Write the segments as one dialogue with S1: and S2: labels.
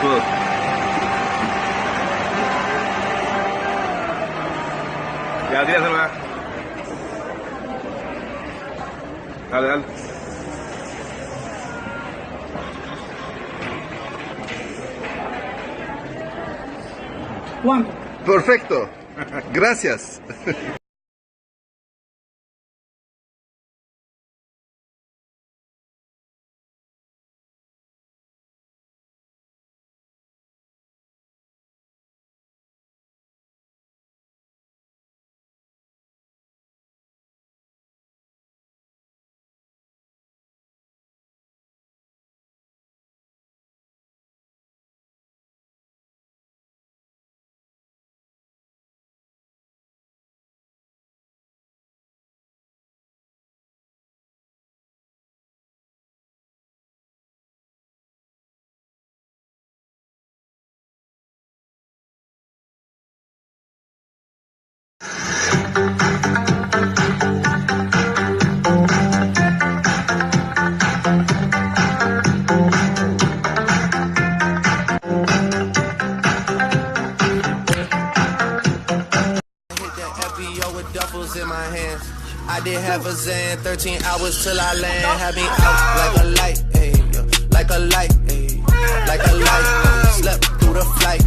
S1: Good. Ya, tíraselo. Dale, dale.
S2: ¿Cuánto?
S3: Perfecto. Gracias.
S4: With duffels in my hands, I did have a Zan, 13 hours till I land. Had me out like a light, ayy, like a light, ayy, like a light. Slept through the flight,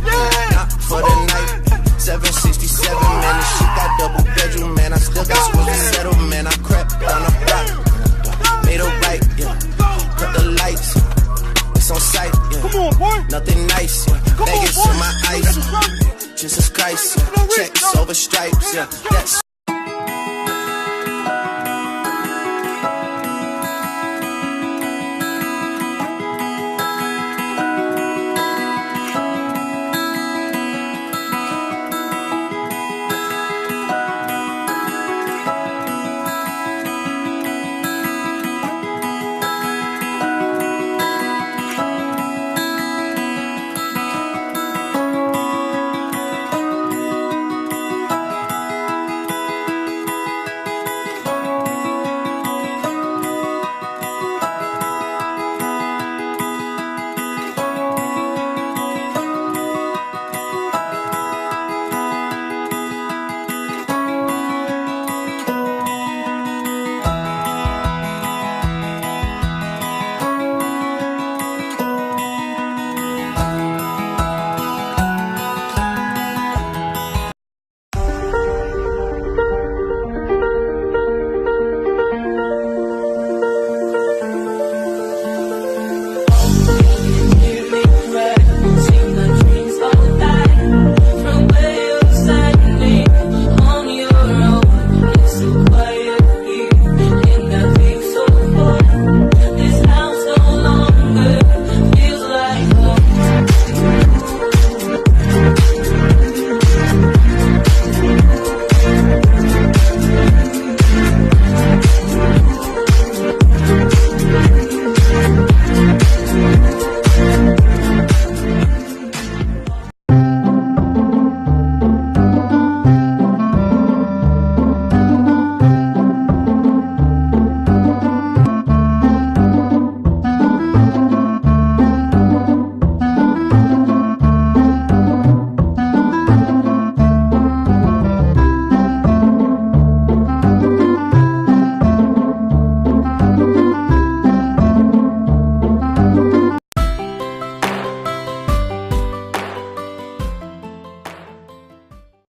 S4: not for the night. 767, man, this shit got double bedroom, man. I still got schools to settle, man. I crept on a block, made a right, yeah. Cut the lights, it's on sight, yeah.
S2: Come on, boy.
S4: Nothing nice, yeah. Vegas in my ice. Jesus Christ, yeah. Checks over stripes, yeah. That's